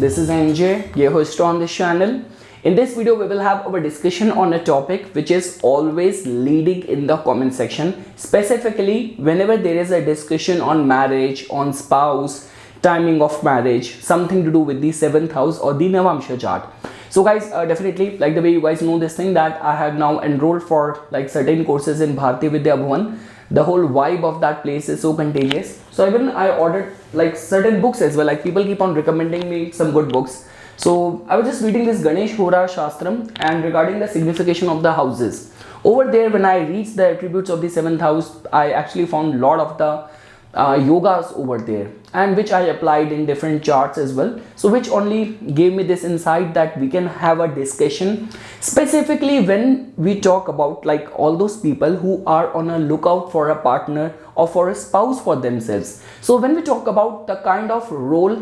this is NJ, your host on this channel. In this video, we will have our discussion on a topic which is always leading in the comment section. Specifically, whenever there is a discussion on marriage, on spouse, timing of marriage, something to do with the 7th house or the Navamsha chart. So guys, definitely, like the way you guys know this thing, that I have now enrolled for like certain courses in Bharti Vidya Bhuvan. The whole vibe of that place is so contagious. So even I ordered like certain books as well. Like people keep on recommending me some good books. So I was just reading this Ganesh Hora Shastram and regarding the signification of the houses. Over there, when I reached the attributes of the 7th house, I actually found a lot of the yogas over there, and which I applied in different charts as well. So which only gave me this insight that we can have a discussion specifically when we talk about like all those people who are on a lookout for a partner or for a spouse for themselves. So when we talk about the kind of role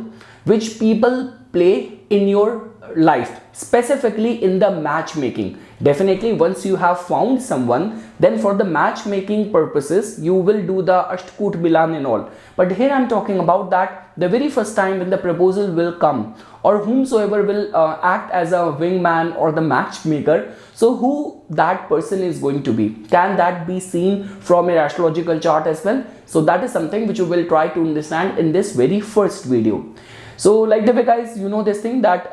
which people play in your life, specifically in the matchmaking, definitely once you have found someone, then for the matchmaking purposes you will do the Ashtkut Milan and all. But here I'm talking about that the very first time when the proposal will come, or whomsoever will act as a wingman or the matchmaker, so who that person is going to be, can that be seen from your astrological chart as well? So that is something which you will try to understand in this very first video. So like the way guys, you know this thing that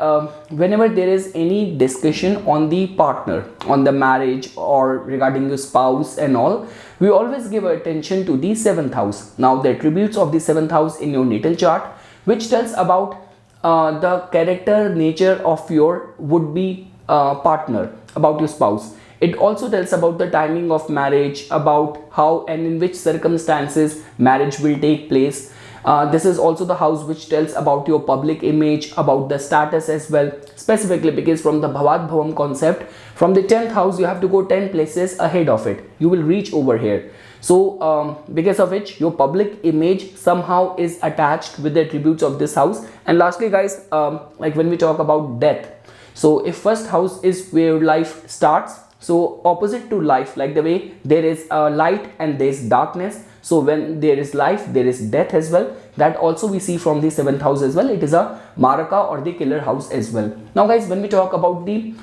whenever there is any discussion on the partner, on the marriage or regarding your spouse and all, we always give attention to the 7th house. Now the attributes of the 7th house in your natal chart, which tells about the character, nature of your would-be partner, about your spouse. It also tells about the timing of marriage, about how and in which circumstances marriage will take place. This is also the house which tells about your public image, about the status as well, specifically because from the Bhavat Bhavam concept, from the 10th house you have to go 10 places ahead of it. You will reach over here. So because of which your public image somehow is attached with the attributes of this house. And lastly guys, like when we talk about death, so if first house is where life starts, so opposite to life, like the way there is light and there is darkness, so when there is life, there is death as well. That also we see from the 7th house as well. It is a Maraka or the killer house as well. Now guys, when we talk about the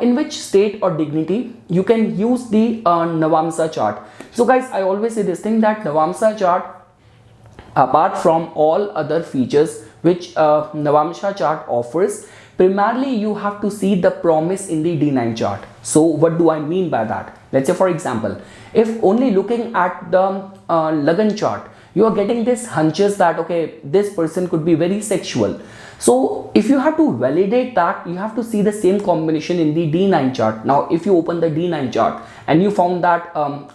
in which state or dignity you can use the Navamsa chart. So guys, I always say this thing that Navamsa chart, apart from all other features which Navamsa chart offers, primarily you have to see the promise in the D9 chart. So what do I mean by that? Let's say for example, if only looking at the Lagan chart, you are getting this hunches that okay, this person could be very sexual. So if you have to validate that, you have to see the same combination in the D9 chart. Now if you open the D9 chart and you found that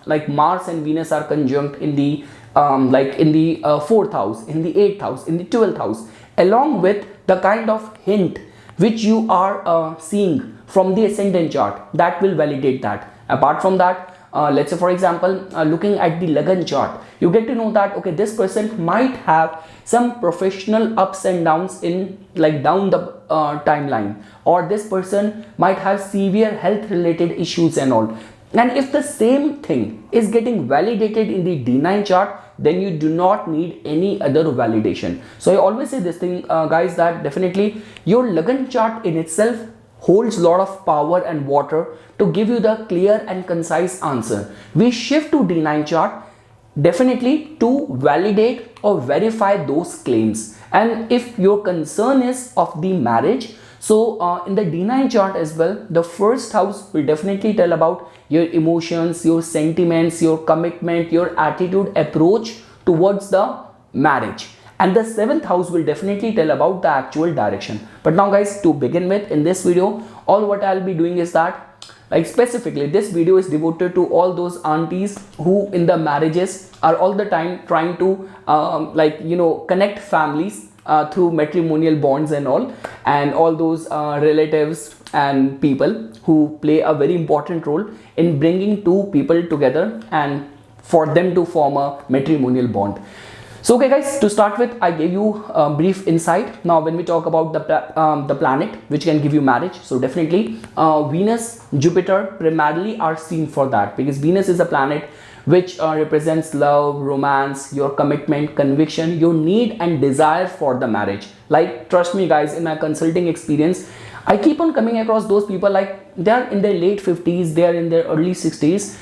like Mars and Venus are conjunct in the like in the 4th house, in the 8th house, in the 12th house, along with the kind of hint which you are seeing from the ascendant chart, that will validate that. Apart from that, let's say for example, looking at the Lagan chart, you get to know that okay, this person might have some professional ups and downs in like down the timeline, or this person might have severe health related issues and all. And if the same thing is getting validated in the D9 chart, then you do not need any other validation. So I always say this thing guys, that definitely your Lagan chart in itself holds a lot of power and water to give you the clear and concise answer. We shift to D9 chart definitely to validate or verify those claims. And if your concern is of the marriage, so in the D9 chart as well, the first house will definitely tell about your emotions, your sentiments, your commitment, your attitude, approach towards the marriage. And the 7th house will definitely tell about the actual direction. But now guys, to begin with in this video, all what I'll be doing is that like specifically this video is devoted to all those aunties who in the marriages are all the time trying to like you know connect families through matrimonial bonds and all those relatives and people who play a very important role in bringing two people together and for them to form a matrimonial bond. So okay guys, to start with, I gave you a brief insight. Now when we talk about the planet which can give you marriage, so definitely Venus, Jupiter primarily are seen for that, because Venus is a planet which represents love, romance, your commitment, conviction, your need and desire for the marriage. Like, trust me guys, in my consulting experience, I keep on coming across those people, like they are in their late 50s, they are in their early 60s,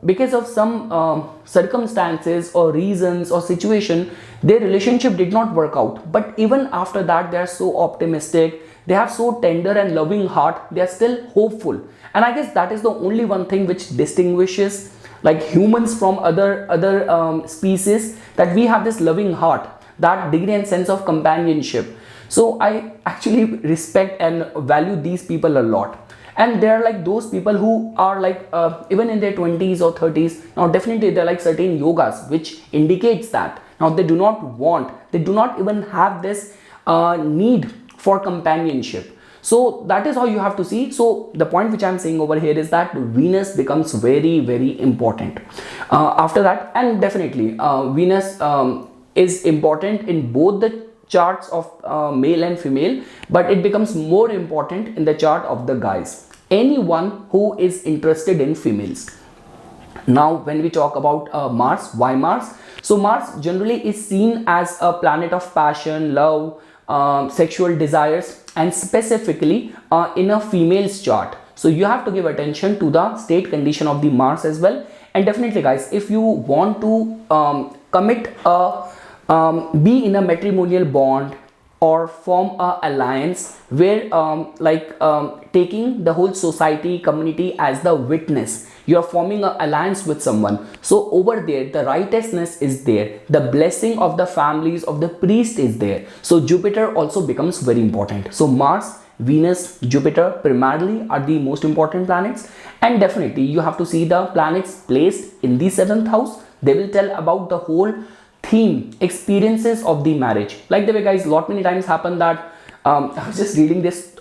because of some circumstances or reasons or situation, their relationship did not work out, but even after that they are so optimistic, they have so tender and loving heart, they are still hopeful. And I guess that is the only one thing which distinguishes like humans from other species, that we have this loving heart, that degree and sense of companionship. So I actually respect and value these people a lot. And they're like those people who are like even in their 20s or 30s. Now definitely there are like certain yogas which indicates that now they do not even have this need for companionship. So that is how you have to see. So the point which I'm saying over here is that Venus becomes very, very important after that. And definitely Venus is important in both the charts of male and female, but it becomes more important in the chart of the guys, anyone who is interested in females. Now when we talk about Mars, why Mars? So Mars generally is seen as a planet of passion, love, sexual desires, and specifically in a female's chart. So you have to give attention to the state condition of the Mars as well. And definitely guys, if you want to commit a be in a matrimonial bond or form a alliance where taking the whole society, community as the witness, you are forming an alliance with someone. So over there the righteousness is there, the blessing of the families of the priest is there. So Jupiter also becomes very important. So Mars, Venus, Jupiter primarily are the most important planets. And definitely you have to see the planets placed in the 7th house. They will tell about the whole theme, experiences of the marriage. Like the way guys, lot many times happen that I was just reading this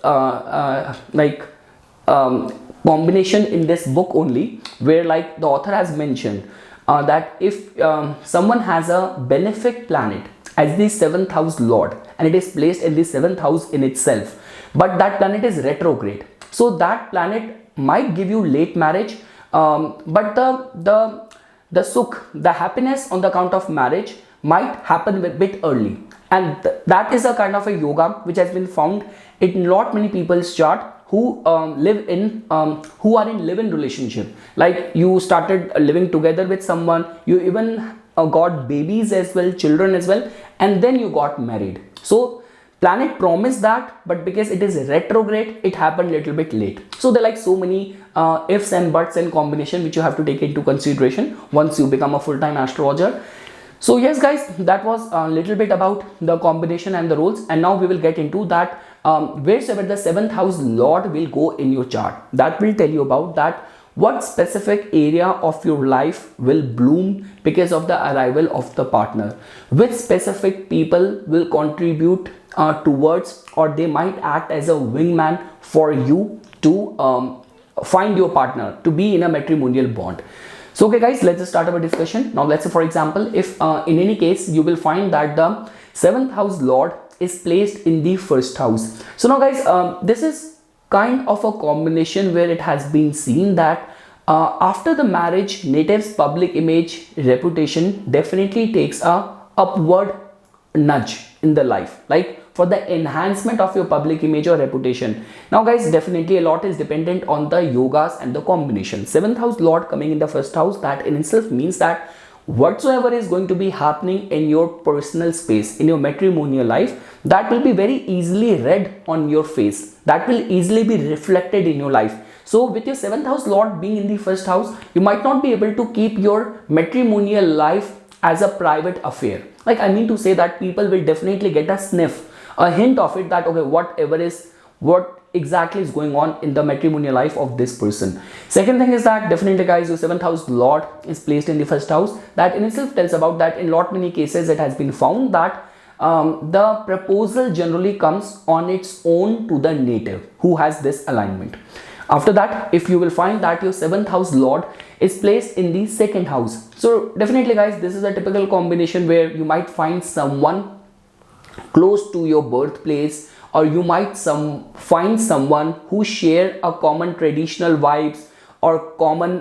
combination in this book only, where like the author has mentioned that if someone has a benefic planet as the 7th house lord and it is placed in the 7th house in itself, but that planet is retrograde, so that planet might give you late marriage, but the sukh, the happiness on the account of marriage might happen a bit early. And that is a kind of a yoga which has been found in lot many people's chart who live in who are in live-in relationship. Like you started living together with someone, you even got babies as well, children as well, and then you got married. So planet promised that, but because it is retrograde, it happened little bit late. So there are like so many ifs and buts and combination which you have to take into consideration once you become a full-time astrologer. So yes guys, that was a little bit about the combination and the roles, and now we will get into that wheresoever the 7th house lord will go in your chart. That will tell you about that what specific area of your life will bloom because of the arrival of the partner, which specific people will contribute towards, or they might act as a wingman for you to find your partner, to be in a matrimonial bond. So okay guys, let's start our discussion. Now let's say for example, if in any case you will find that the 7th house lord is placed in the 1st house. So now guys, this is kind of a combination where it has been seen that after the marriage, native's public image, reputation definitely takes a upward nudge in the life, like for the enhancement of your public image or reputation. Now guys, definitely a lot is dependent on the yogas and the combination. 7th house lord coming in the 1st house, that in itself means that whatsoever is going to be happening in your personal space, in your matrimonial life, that will be very easily read on your face, that will easily be reflected in your life. So with your 7th house lord being in the 1st house, you might not be able to keep your matrimonial life as a private affair. Like I mean to say that people will definitely get a sniff, a hint of it, that okay, what exactly is going on in the matrimonial life of this person. Second thing is that definitely guys, your 7th house lord is placed in the 1st house. That in itself tells about that in lot many cases it has been found that the proposal generally comes on its own to the native who has this alignment. After that, if you will find that your 7th house lord is placed in the 2nd house, so definitely guys, this is a typical combination where you might find someone close to your birthplace, or you might find someone who share a common traditional vibes, or common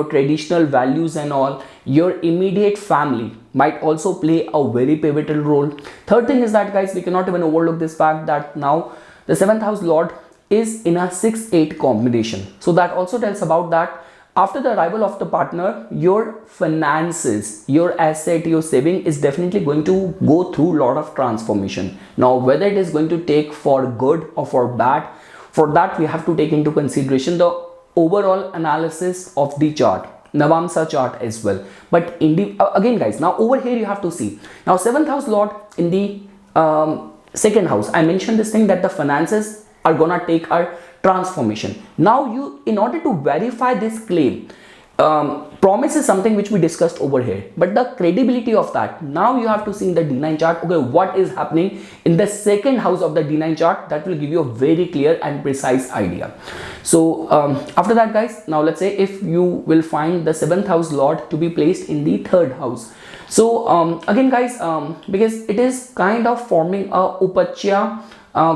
traditional values and all, your immediate family might also play a very pivotal role. Third thing is that, guys, we cannot even overlook this fact that now the seventh house lord is in a 6-8 combination. So that also tells about that after the arrival of the partner, your finances, your asset, your saving is definitely going to go through a lot of transformation. Now, whether it is going to take for good or for bad, for that we have to take into consideration the overall analysis of the chart, Navamsa chart as well. But again, guys, now over here you have to see, now 7th house lord in the second house, I mentioned this thing that the finances are gonna take a transformation. Now you, in order to verify this claim, promise is something which we discussed over here, but the credibility of that, now you have to see in the D9 chart, okay, what is happening in the second house of the D9 chart, that will give you a very clear and precise idea. So after that, guys, now let's say if you will find the 7th house lord to be placed in the 3rd house. So again, guys, because it is kind of forming a upachya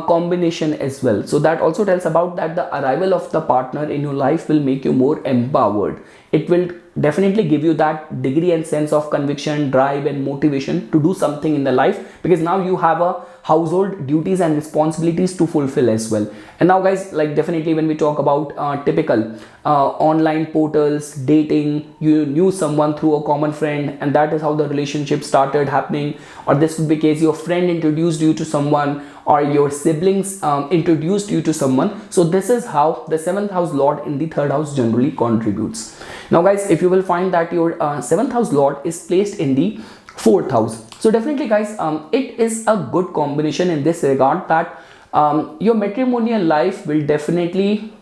combination as well, so that also tells about that the arrival of the partner in your life will make you more empowered. It will definitely give you that degree and sense of conviction, drive and motivation to do something in the life, because now you have a household duties and responsibilities to fulfill as well. And now, guys, like definitely when we talk about typical online portals, dating, you knew someone through a common friend and that is how the relationship started happening, or this could be case your friend introduced you to someone, or your siblings introduced you to someone. So this is how the 7th house lord in the 3rd house generally contributes. Now, guys, if you will find that your 7th house lord is placed in the 4th house, so definitely, guys, it is a good combination in this regard that your matrimonial life will definitely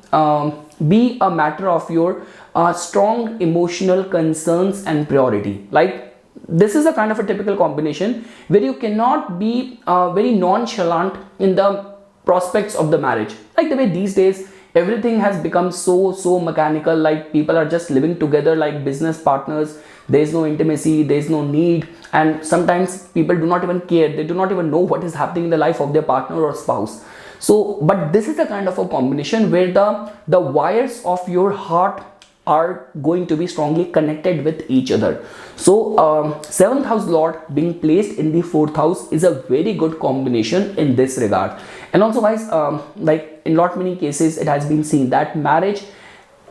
be a matter of your strong emotional concerns and priority. Like, this is a kind of a typical combination where you cannot be very nonchalant in the prospects of the marriage. Like the way these days everything has become so mechanical, like people are just living together like business partners. There is no intimacy, there is no need, and sometimes people do not even care, they do not even know what is happening in the life of their partner or spouse. So but this is a kind of a combination where the wires of your heart are going to be strongly connected with each other. So 7th house lord being placed in the 4th house is a very good combination in this regard. And also, guys, like in lot many cases it has been seen that marriage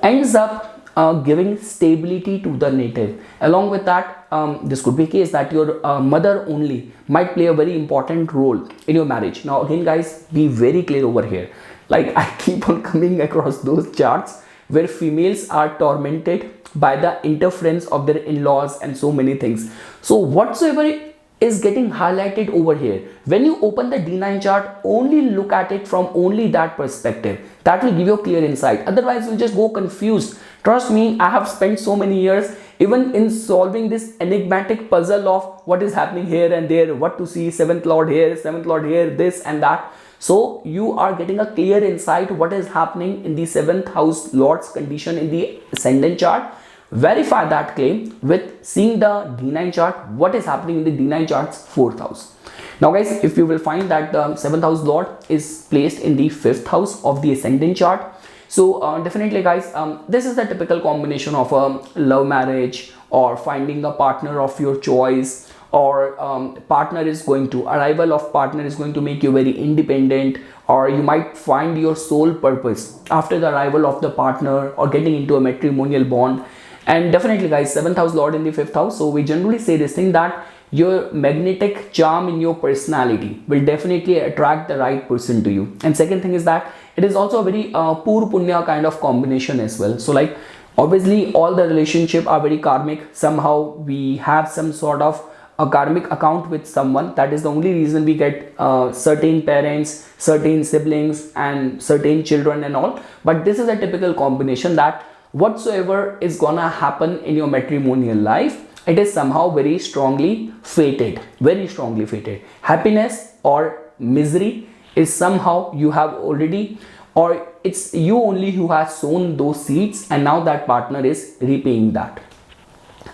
ends up giving stability to the native. Along with that, this could be a case that your mother only might play a very important role in your marriage. Now again, guys, be very clear over here. Like, I keep on coming across those charts where females are tormented by the interference of their in-laws and so many things. So whatsoever is getting highlighted over here, when you open the D9 chart, only look at it from only that perspective. That will give you a clear insight. Otherwise you'll just go confused. Trust me, I have spent so many years even in solving this enigmatic puzzle of what is happening here and there, what to see, 7th lord here, 7th lord here, this and that. So you are getting a clear insight what is happening in the 7th house lord's condition in the ascendant chart. Verify that claim with seeing the D9 chart, what is happening in the D9 chart's 4th house. Now, guys, if you will find that the 7th house lord is placed in the 5th house of the ascendant chart, so definitely, guys, this is the typical combination of a love marriage or finding a partner of your choice, or arrival of partner is going to make you very independent, or you might find your sole purpose after the arrival of the partner or getting into a matrimonial bond. And definitely, guys, 7th house lord in the 5th house, so we generally say this thing that your magnetic charm in your personality will definitely attract the right person to you. And second thing is that it is also a very poor punya kind of combination as well. So like, obviously all the relationship are very karmic. Somehow we have some sort of a karmic account with someone. That is the only reason we get certain parents, certain siblings and certain children and all. But this is a typical combination that whatsoever is gonna happen in your matrimonial life, it is somehow very strongly fated, very strongly fated. Happiness or misery is somehow you have already, or it's you only who has sown those seeds, and now that partner is repaying that.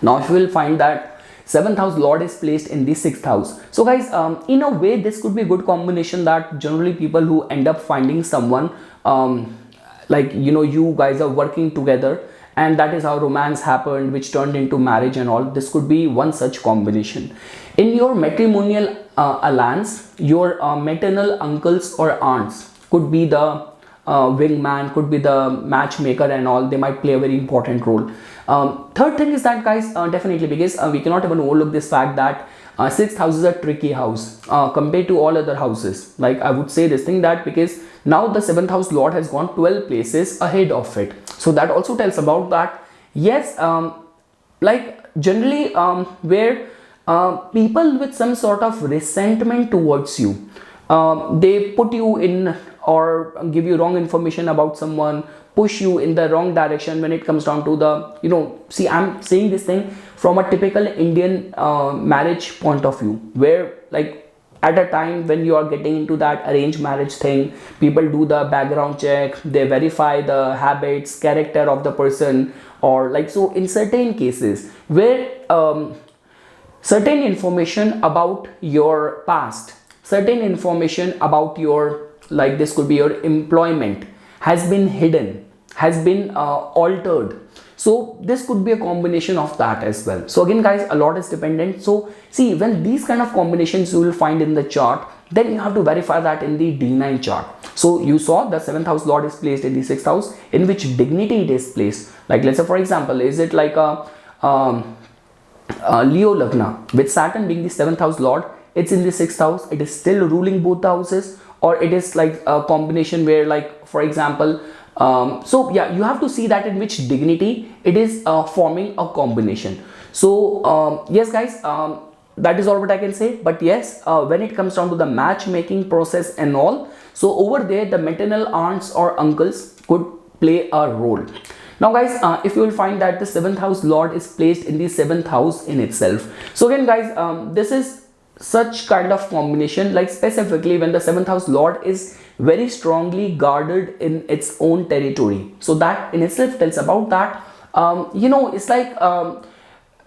Now if you will find that 7th house lord is placed in the 6th house, so guys, in a way this could be a good combination that generally people who end up finding someone, like, you know, you guys are working together and that is how romance happened, which turned into marriage and all. This could be one such combination. In your matrimonial alliance, your maternal uncles or aunts could be the wingman, could be the matchmaker and all. They might play a very important role. Third thing is that, guys, definitely, because we cannot even overlook this fact that sixth house is a tricky house compared to all other houses. Like, I would say this thing, that because now the seventh house lord has gone 12 places ahead of it, so that also tells about that. Yes, like generally where people with some sort of resentment towards you, they put you in or give you wrong information about someone, push you in the wrong direction when it comes down to the, see, I'm saying this thing from a typical Indian marriage point of view, where like at a time when you are getting into that arranged marriage thing, people do the background check, they verify the habits, character of the person, or like, so in certain cases where certain information about your past, certain information about your, like this could be your employment, has been hidden, has been altered. So this could be a combination of that as well. So again, guys, a lot is dependent. So see, when these kind of combinations you will find in the chart, then you have to verify that in the D9 chart. So you saw the 7th house lord is placed in the 6th house, in which dignity it is placed. Like, let's say for example, is it like a Leo Lagna with Saturn being the 7th house lord, it's in the 6th house, it is still ruling both the houses, or it is like a combination where, like for example, so yeah, you have to see that in which dignity it is forming a combination. So yes, guys, that is all what I can say. But yes, when it comes down to the matchmaking process and all, so over there the maternal aunts or uncles could play a role. Now guys, if you will find that the 7th house lord is placed in the 7th house in itself, so again guys, this is such kind of combination, like specifically when the 7th house lord is very strongly guarded in its own territory, so that in itself tells about that it's like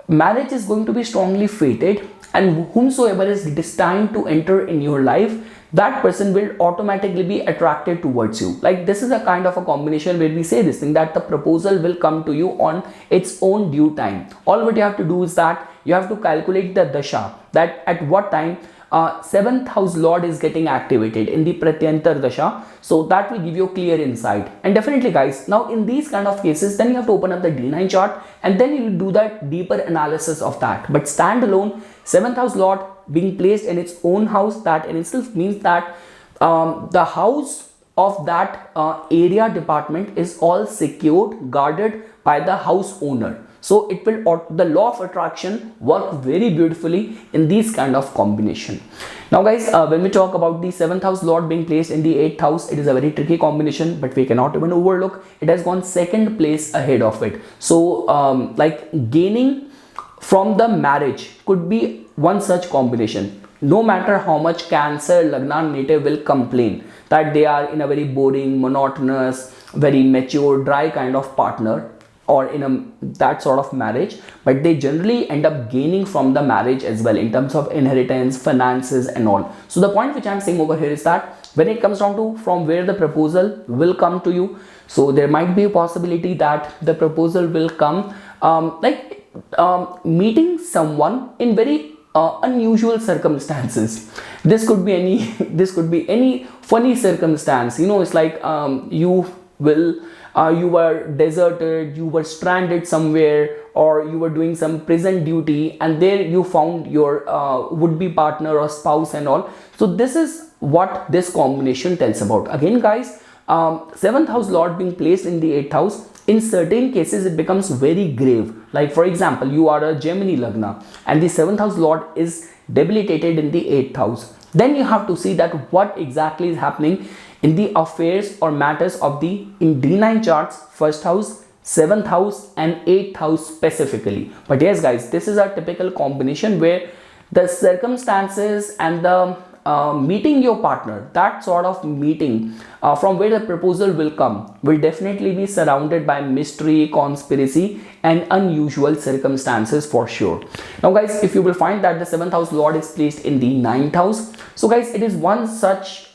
marriage is going to be strongly fated, and whomsoever is destined to enter in your life, that person will automatically be attracted towards you. Like, this is a kind of a combination where we say this thing, that the proposal will come to you on its own due time. All what you have to do is that you have to calculate the dasha, that at what time 7th house lord is getting activated in the Pratyantar dasha, so that will give you a clear insight. And definitely guys, now in these kind of cases, then you have to open up the D9 chart and then you will do that deeper analysis of that. But standalone 7th house lord being placed in its own house, that in itself means that the house of that area department is all secured, guarded by the house owner. So it will, the law of attraction work very beautifully in these kind of combination. Now guys, when we talk about the 7th house lord being placed in the 8th house, it is a very tricky combination, but we cannot even overlook it has gone 2nd place ahead of it. So like gaining from the marriage could be one such combination. No matter how much Cancer Lagna native will complain that they are in a very boring, monotonous, very mature, dry kind of partner, or in that sort of marriage, but they generally end up gaining from the marriage as well in terms of inheritance, finances and all. So the point which I'm saying over here is that when it comes down to from where the proposal will come to you, so there might be a possibility that the proposal will come meeting someone in very unusual circumstances. This could be any funny circumstance. It's like you were deserted, you were stranded somewhere, or you were doing some prison duty, and there you found your would-be partner or spouse and all. So this is what this combination tells about. Again guys, 7th house lord being placed in the 8th house, in certain cases it becomes very grave. Like for example, you are a Gemini Lagna and the 7th house lord is debilitated in the 8th house. Then you have to see that what exactly is happening in the affairs or matters of the in D9 charts, 1st house, 7th house and 8th house specifically. But yes guys, this is a typical combination where the circumstances and the meeting your partner, that sort of meeting from where the proposal will come, will definitely be surrounded by mystery, conspiracy and unusual circumstances for sure. Now guys, if you will find that the 7th house lord is placed in the 9th house, so guys, it is one such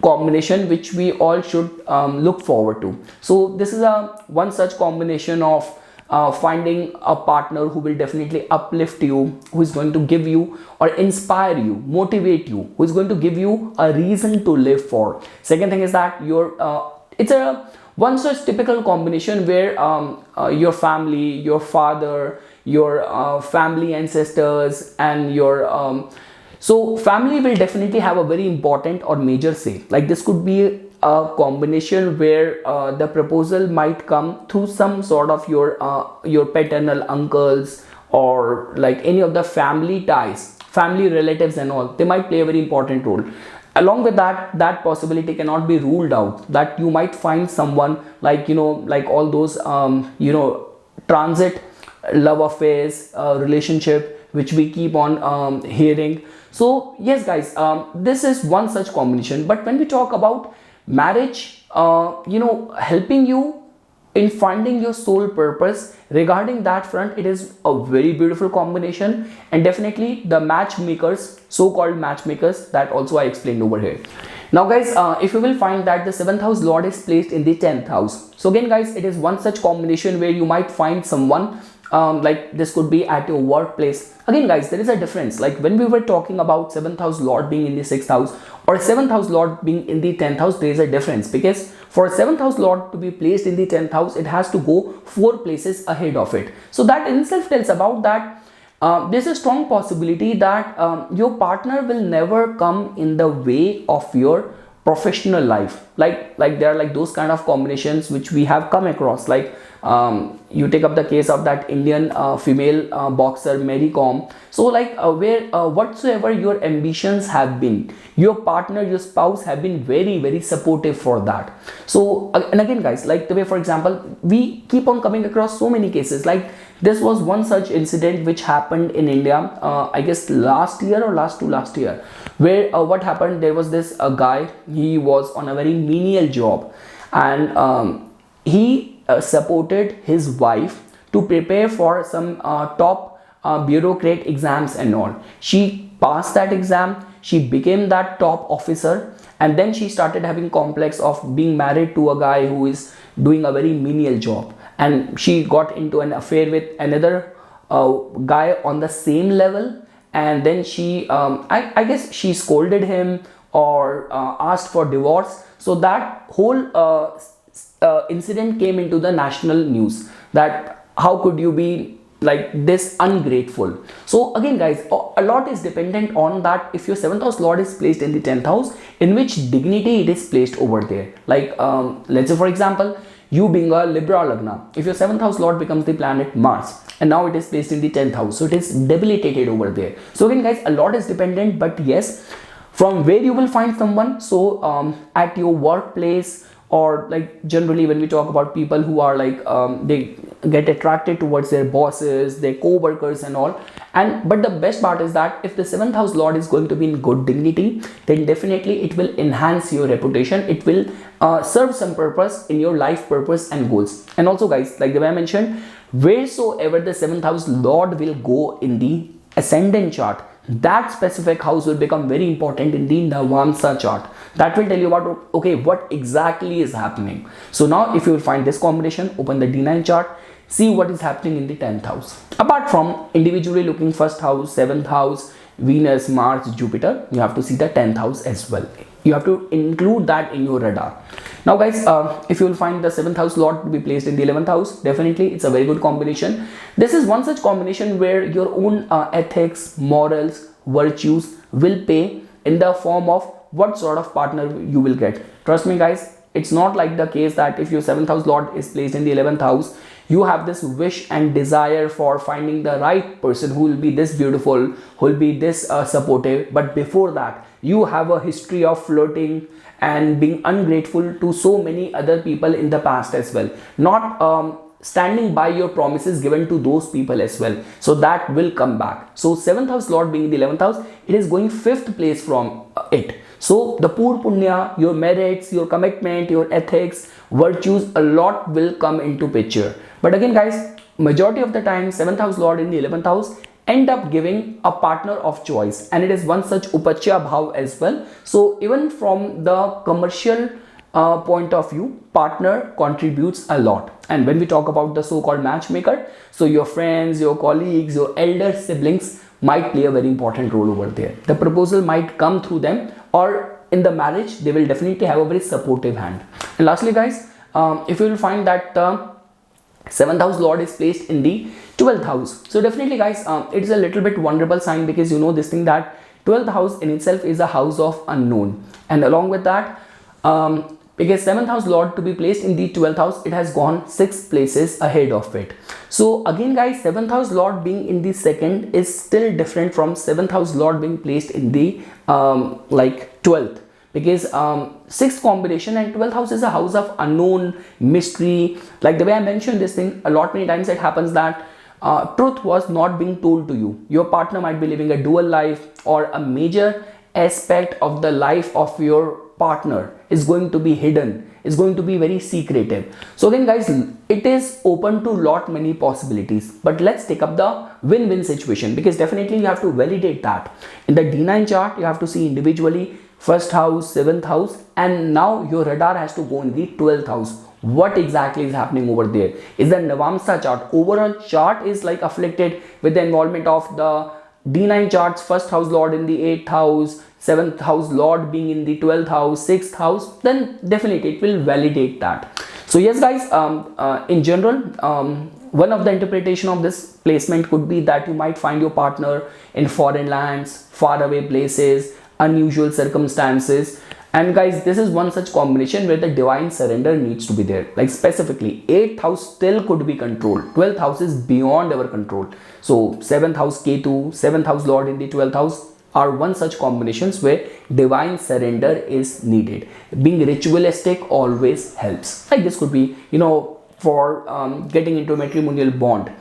combination which we all should look forward to. So this is a one such combination of finding a partner who will definitely uplift you, who is going to give you or inspire you, motivate you, who is going to give you a reason to live for. Second thing is that it's a one such typical combination where your family, your father, your family ancestors, and your so family will definitely have a very important or major say. Like this could be a combination where the proposal might come through some sort of your paternal uncles, or like any of the family ties, family relatives and all. They might play a very important role. Along with that possibility cannot be ruled out that you might find someone like, like all those transit love affairs, relationship which we keep on hearing. So yes guys, this is one such combination. But when we talk about marriage, helping you in finding your soul purpose, regarding that front, it is a very beautiful combination. And definitely the matchmakers, so-called matchmakers, that also I explained over here. Now guys, if you will find that the 7th house lord is placed in the 10th house, so again guys, it is one such combination where you might find someone like this could be at your workplace. Again guys, there is a difference. Like when we were talking about 7th house lord being in the 6th house or 7th house lord being in the 10th house, there is a difference, because for 7th house lord to be placed in the 10th house, it has to go 4 places ahead of it. So that in itself tells about that there's a strong possibility that your partner will never come in the way of your professional life. Like there are like those kind of combinations which we have come across. Like you take up the case of that Indian female boxer Mary Kom. So like where whatsoever your ambitions have been, your partner, your spouse have been very, very supportive for that. So and again guys, like the way, for example, we keep on coming across so many cases. Like this was one such incident which happened in India, I guess last year or last year, where what happened, there was this guy, he was on a very menial job, and he supported his wife to prepare for some top bureaucrat exams and all. She passed that exam, she became that top officer, and then she started having complex of being married to a guy who is doing a very menial job, and she got into an affair with another guy on the same level. And then she I guess she scolded him or asked for divorce. So that whole incident came into the national news, that how could you be like this ungrateful. So again guys, a lot is dependent on that. If your 7th house lord is placed in the 10th house, in which dignity it is placed over there. Like let's say for example, you being a Libra Lagna, if your 7th house lord becomes the planet Mars, and now it is placed in the 10th house, so it is debilitated over there. So again guys, a lot is dependent. But yes, from where you will find someone, so at your workplace, or like generally when we talk about people who are like they get attracted towards their bosses, their co-workers and all. And but the best part is that if the 7th house lord is going to be in good dignity, then definitely it will enhance your reputation. It will serve some purpose in your life purpose and goals. And also guys, like the way I mentioned, wheresoever the 7th house lord will go in the ascendant chart, that specific house will become very important in the Navamsa chart. That will tell you about, okay, what exactly is happening. So now if you will find this combination, open the D9 chart, see what is happening in the 10th house. Apart from individually looking 1st house, 7th house, Venus, Mars, Jupiter, you have to see the 10th house as well. You have to include that in your radar. Now guys, if you will find the 7th house lord to be placed in the 11th house, definitely it's a very good combination. This is one such combination where your own ethics, morals, virtues will pay in the form of what sort of partner you will get. Trust me guys, it's not like the case that if your 7th house lord is placed in the 11th house, you have this wish and desire for finding the right person who will be this beautiful, who will be this supportive. But before that, you have a history of flirting and being ungrateful to so many other people in the past as well. Not standing by your promises given to those people as well. So that will come back. So 7th house lord being in the 11th house, it is going 5th place from it. So the poor punya, your merits, your commitment, your ethics, virtues, a lot will come into picture. But again guys, majority of the time 7th house lord in the 11th house end up giving a partner of choice, and it is one such upachya bhav as well. So even from the commercial point of view, partner contributes a lot. And when we talk about the so-called matchmaker, so your friends, your colleagues, your elder siblings might play a very important role over there. The proposal might come through them, or in the marriage they will definitely have a very supportive hand. And lastly guys, if you will find that 7th house lord is placed in the 12th house, so definitely guys, it is a little bit vulnerable sign, because you know this thing that 12th house in itself is a house of unknown. And along with that, because 7th house lord to be placed in the 12th house, it has gone 6 places ahead of it. So again guys, 7th house lord being in the second is still different from 7th house lord being placed in the 12th, because 6th combination, and 12th house is a house of unknown, mystery. Like the way I mentioned this thing a lot, many times it happens that truth was not being told to you. Your partner might be living a dual life, or a major aspect of the life of your partner is going to be hidden, is going to be very secretive. So again guys, it is open to lot many possibilities, but let's take up the win-win situation, because definitely you have to validate that. In the D9 chart, you have to see individually 1st house, 7th house, and now your radar has to go in the 12th house. What exactly is happening over there? Is the Navamsa chart, overall chart is like afflicted with the involvement of the D9 charts, 1st house lord in the 8th house, 7th house lord being in the 12th house, 6th house, then definitely it will validate that. So yes guys, in general, one of the interpretation of this placement could be that you might find your partner in foreign lands, faraway places, unusual circumstances. And guys, this is one such combination where the divine surrender needs to be there. Like specifically 8th house still could be controlled, 12th house is beyond our control. So 7th house Ketu, 7th house lord in the 12th house are one such combinations where divine surrender is needed. Being ritualistic always helps. Like this could be, you know, for getting into a matrimonial bond,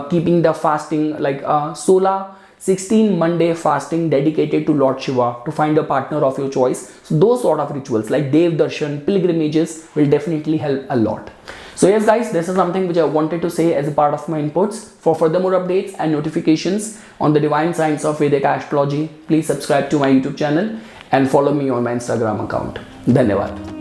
keeping the fasting, like Sola 16 Monday fasting dedicated to Lord Shiva to find a partner of your choice. So those sort of rituals like Dev Darshan, pilgrimages will definitely help a lot. So yes guys, this is something which I wanted to say as a part of my inputs. For further more updates and notifications on the divine science of Vedic astrology, please subscribe to my YouTube channel and follow me on my Instagram account. Dhanyavad.